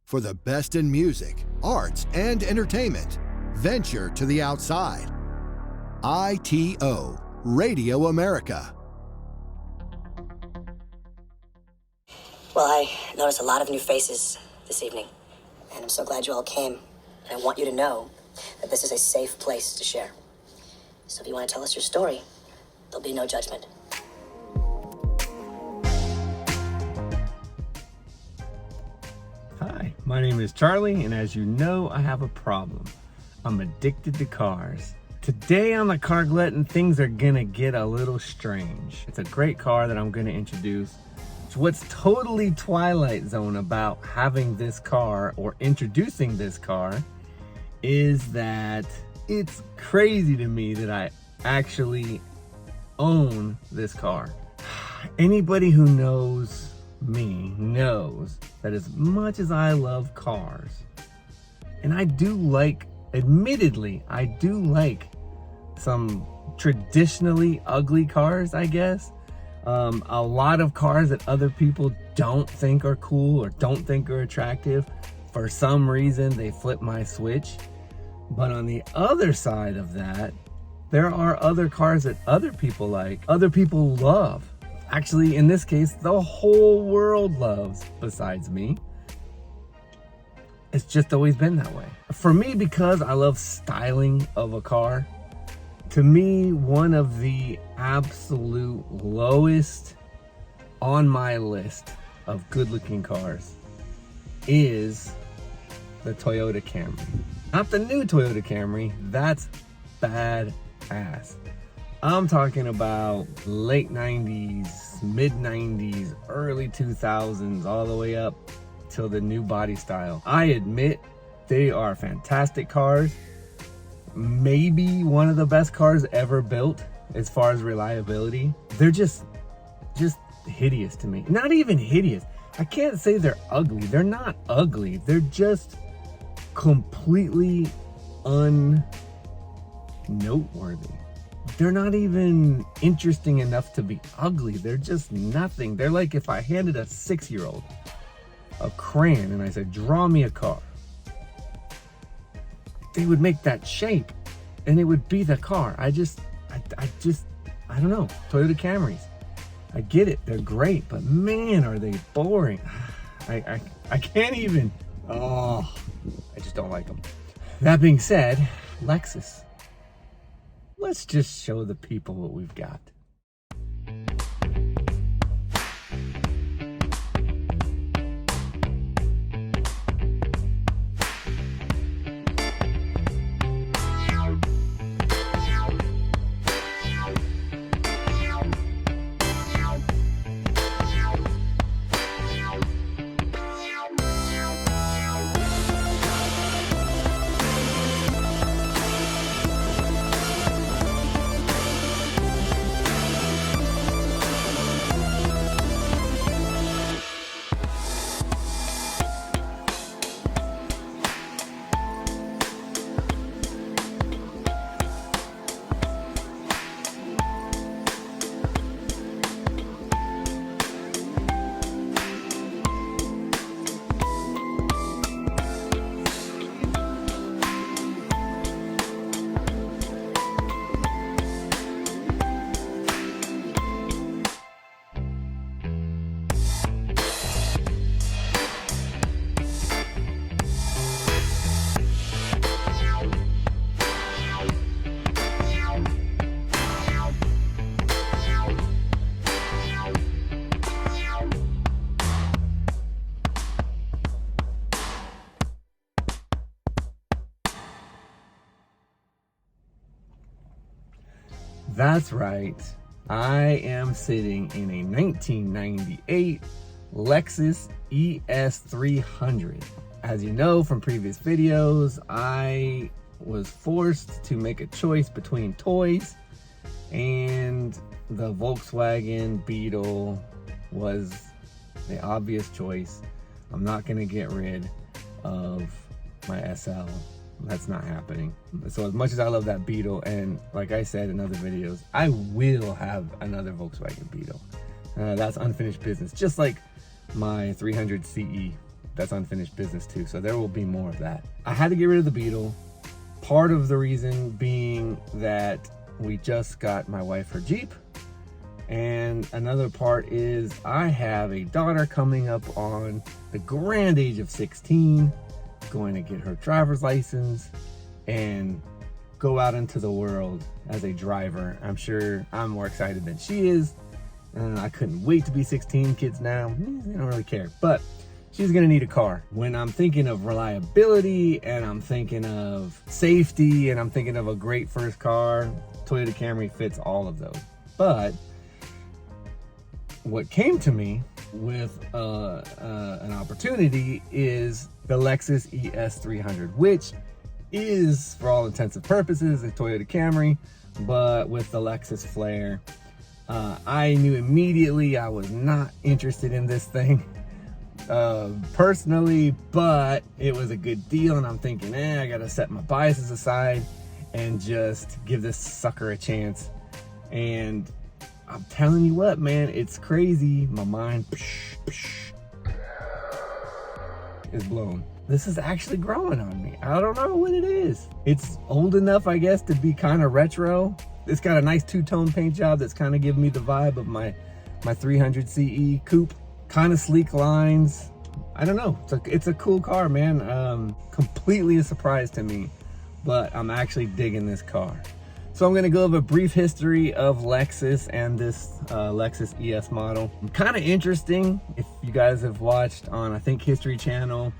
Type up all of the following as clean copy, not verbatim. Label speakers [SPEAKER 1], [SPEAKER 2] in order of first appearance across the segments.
[SPEAKER 1] For the best in music, arts, and entertainment, venture to the outside. ITO Radio America.
[SPEAKER 2] Well, I noticed a lot of new faces this evening, and I'm so glad you all came. And I want you to know that this is a safe place to share. So if you want to tell us your story, there'll be no judgment.
[SPEAKER 3] Hi, my name is Charlie, and as you know, I have a problem. I'm addicted to cars. Today on the Car Glutton, things are gonna get a little strange. It's a great car that I'm gonna introduce. What's totally Twilight Zone about having this car or introducing this car is that it's crazy to me that I actually own this car. Anybody who knows me knows that as much as I love cars, and I do like, admittedly, I do like some traditionally ugly cars, I guess. A lot of cars that other people don't think are cool or don't think are attractive. For some reason, they flip my switch. But on the other side of that, there are other cars that other people like, other people love. Actually, in this case, the whole world loves besides me. It's just always been that way. For me, because I love styling of a car, to me, one of the absolute lowest on my list of good-looking cars is the Toyota Camry. Not the new Toyota Camry, that's badass. I'm talking about late 90s, mid 90s, early 2000s, all the way up till the new body style. I admit they are fantastic cars. Maybe one of the best cars ever built as far as reliability. They're just hideous to me. Not even hideous. I can't say they're ugly. They're not ugly. They're just completely unnoteworthy. They're not even interesting enough to be ugly. They're just nothing. They're like if I handed a 6-year-old a crayon and I said, draw me a car. They would make that shape and it would be the car. I don't know. Toyota Camrys. I get it. They're great, but man, are they boring. I can't even. Oh, I just don't like them. That being said, Lexus. Let's just show the people what we've got. That's right. I am sitting in a 1998 Lexus ES300. As you know from previous videos, I was forced to make a choice between toys, and the Volkswagen Beetle was the obvious choice. I'm not gonna get rid of my SL. That's not happening. So as much as I love that Beetle, and like I said in other videos, I will have another Volkswagen Beetle. That's unfinished business, just like my 300 CE that's unfinished business too. So there will be more of that. I had to get rid of the Beetle. Part of the reason being that we just got my wife her Jeep. And another part is I have a daughter coming up on the grand age of 16, going to get her driver's license and go out into the world as a driver. I'm sure I'm more excited than she is. I couldn't wait to be 16. Kids now, they don't really care. But she's gonna need a car. When I'm thinking of reliability and I'm thinking of safety and I'm thinking of a great first car, Toyota Camry fits all of those. But what came to me with an opportunity is the Lexus ES300, which is, for all intents and purposes, a Toyota Camry, but with the Lexus flair. I knew immediately I was not interested in this thing personally, but it was a good deal, and I'm thinking, I gotta set my biases aside and just give this sucker a chance. And I'm telling you what, man, it's crazy. My mind is blown. This is actually growing on me. I don't know what it is. It's old enough, I guess, to be kind of retro. It's got a nice two-tone paint job that's kind of giving me the vibe of my 300 CE coupe. Kind of sleek lines. I don't know. It's a cool car, man. Completely a surprise to me, but I'm actually digging this car. So I'm gonna go over a brief history of Lexus and this Lexus ES model. Kind of interesting. If you guys have watched on, I think, History Channel,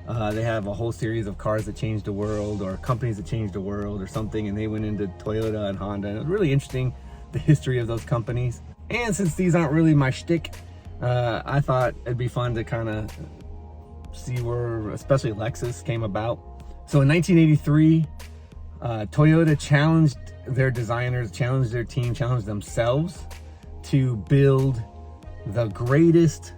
[SPEAKER 3] they have a whole series of cars that changed the world, or companies that changed the world or something, and they went into Toyota and Honda. And it was really interesting, the history of those companies. And since these aren't really my shtick, I thought it'd be fun to kind of see where, especially Lexus, came about. So in 1983, Toyota challenged their designers, challenged their team, challenged themselves to build the greatest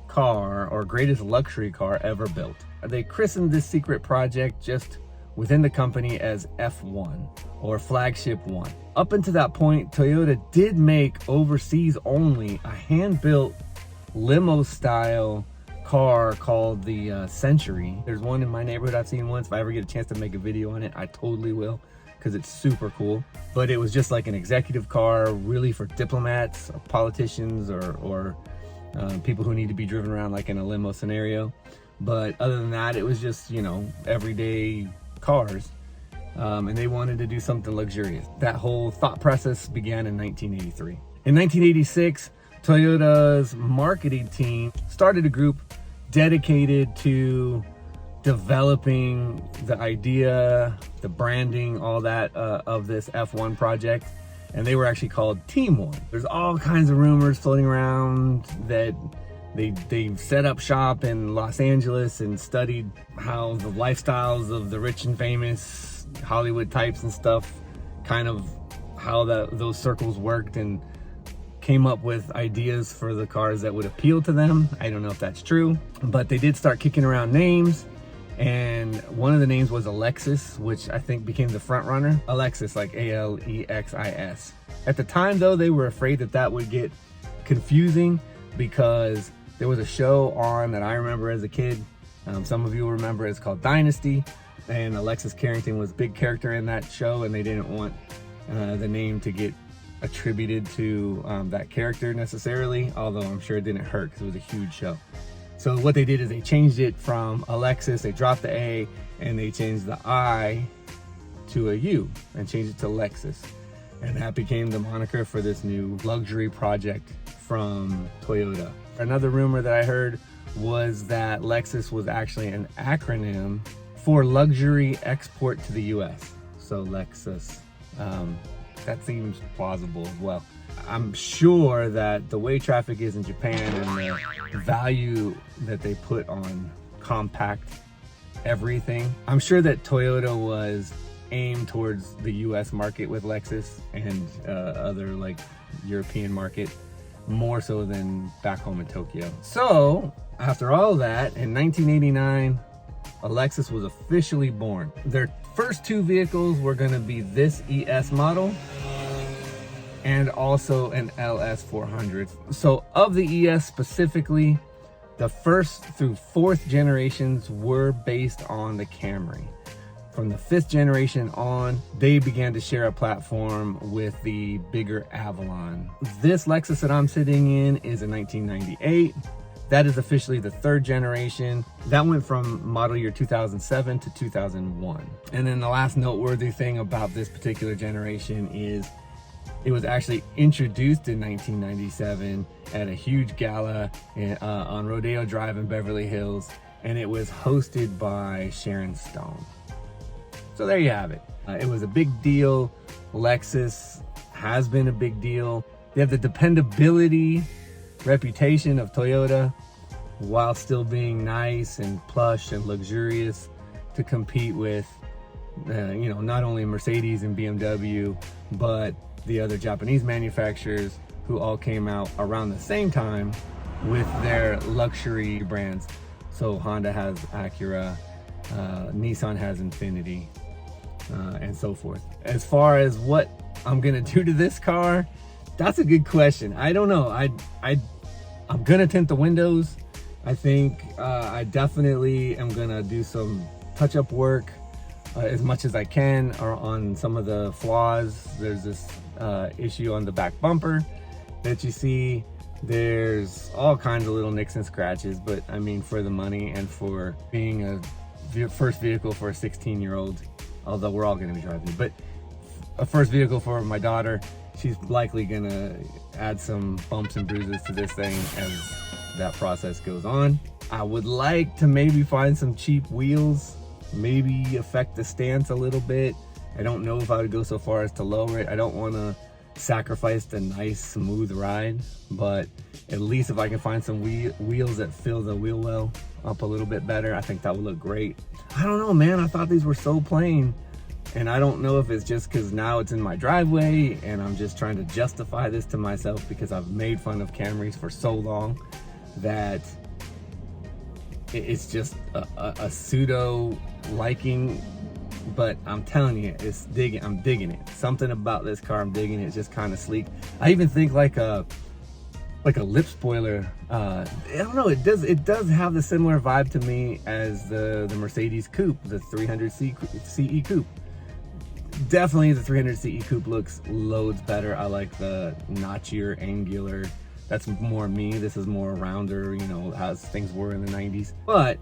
[SPEAKER 3] car or greatest luxury car ever built. They christened this secret project just within the company as F1, or Flagship 1. Up until that point, Toyota did make overseas only a hand-built limo style car called the Century. There's one in my neighborhood I've seen once. If I ever get a chance to make a video on it, I totally will, because it's super cool. But it was just like an executive car, really for diplomats or politicians or people who need to be driven around like in a limo scenario. But other than that, it was just, you know, everyday cars. And they wanted to do something luxurious. That whole thought process began in 1983. In 1986, Toyota's marketing team started a group dedicated to developing the idea, the branding, all that of this F1 project. And they were actually called Team One. There's all kinds of rumors floating around that they set up shop in Los Angeles and studied how the lifestyles of the rich and famous Hollywood types and stuff, kind of how those circles worked, and came up with ideas for the cars that would appeal to them. I don't know if that's true, but they did start kicking around names. And one of the names was Alexis, which I think became the front runner. Alexis, like A-L-E-X-I-S. At the time though, they were afraid that would get confusing, because there was a show on that I remember as a kid. Some of you will remember, it's called Dynasty. And Alexis Carrington was a big character in that show, and they didn't want the name to get attributed to that character necessarily, although I'm sure it didn't hurt because it was a huge show. So what they did is they changed it from Alexis, they dropped the A, and they changed the I to a U and changed it to Lexus. And that became the moniker for this new luxury project from Toyota. Another rumor that I heard was that Lexus was actually an acronym for Luxury Export to the US. So Lexus, that seems plausible as well. I'm sure that the way traffic is in Japan and the value that they put on compact everything, I'm sure that Toyota was aimed towards the US market with Lexus and other like European market, more so than back home in Tokyo. So after all that, in 1989, a Lexus was officially born. Their first two vehicles were gonna be this ES model and also an LS400. So of the ES specifically, The first through fourth generations were based on the Camry. From the fifth generation on, they began to share a platform with the bigger Avalon. This Lexus that I'm sitting in is a 1998. That is officially the third generation. That went from model year 2007 to 2001. And then the last noteworthy thing about this particular generation is it was actually introduced in 1997 at a huge gala on Rodeo Drive in Beverly Hills, and it was hosted by Sharon Stone. So there you have it. It was a big deal. Lexus has been a big deal. They have the dependability, reputation of Toyota while still being nice and plush and luxurious to compete with, not only Mercedes and BMW, but the other Japanese manufacturers who all came out around the same time with their luxury brands. So Honda has Acura, Nissan has Infiniti, and so forth. As far as what I'm gonna do to this car, that's a good question. I don't know. I'm gonna tint the windows. I think I definitely am gonna do some touch-up work as much as I can on some of the flaws. There's this issue on the back bumper that you see. There's all kinds of little nicks and scratches, but I mean, for the money and for being a first vehicle for a 16-year-old, although we're all gonna be driving, but a first vehicle for my daughter, she's likely gonna add some bumps and bruises to this thing as that process goes on. I would like to maybe find some cheap wheels, maybe affect the stance a little bit. I don't know if I would go so far as to lower it. I don't want to sacrifice the nice smooth ride, but at least if I can find some wheels that fill the wheel well up a little bit better, I think that would look great. I don't know, man. I thought these were so plain, and I don't know if it's just because now it's in my driveway and I'm just trying to justify this to myself because I've made fun of Camrys for so long that it's just a pseudo liking. But I'm telling you, I'm digging it. Something about this car, I'm digging it. It's just kind of sleek. I even think like a lip spoiler. I don't know. It does have the similar vibe to me as the Mercedes Coupe, the 300 CE Coupe. Definitely the 300 CE Coupe looks loads better. I like the notchier, angular. That's more me. This is more rounder, as things were in the 90s. But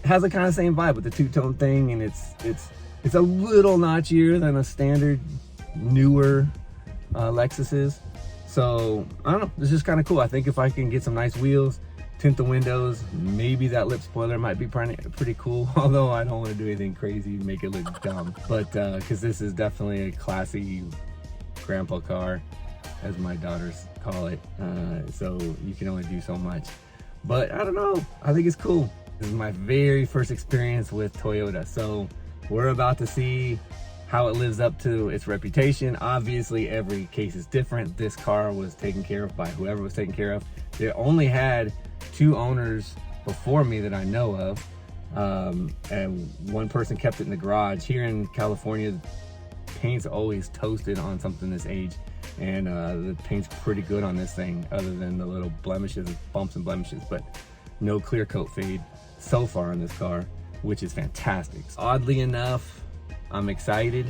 [SPEAKER 3] it has the kind of same vibe with the two-tone thing, and it's a little notchier than a standard newer Lexus is. So I don't know, it's just kind of cool. I think if I can get some nice wheels, tint the windows, maybe that lip spoiler might be pretty cool. Although I don't want to do anything crazy to make it look dumb. But because this is definitely a classy grandpa car, as my daughters call it. So you can only do so much. But I don't know, I think it's cool. This is my very first experience with Toyota. So we're about to see how it lives up to its reputation. Obviously, every case is different. This car was taken care of by whoever was taken care of. They only had 2 owners before me that I know of. And one person kept it in the garage. Here in California, paint's always toasted on something this age. And the paint's pretty good on this thing, other than the little blemishes, bumps and blemishes, but no clear coat fade so far on this car, which is fantastic. Oddly enough, I'm excited.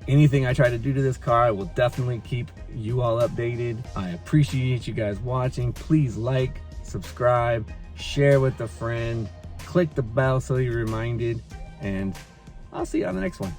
[SPEAKER 3] Anything I try to do to this car, I will definitely keep you all updated. I appreciate you guys watching. Please like, subscribe, share with a friend, click the bell so you're reminded, and I'll see you on the next one.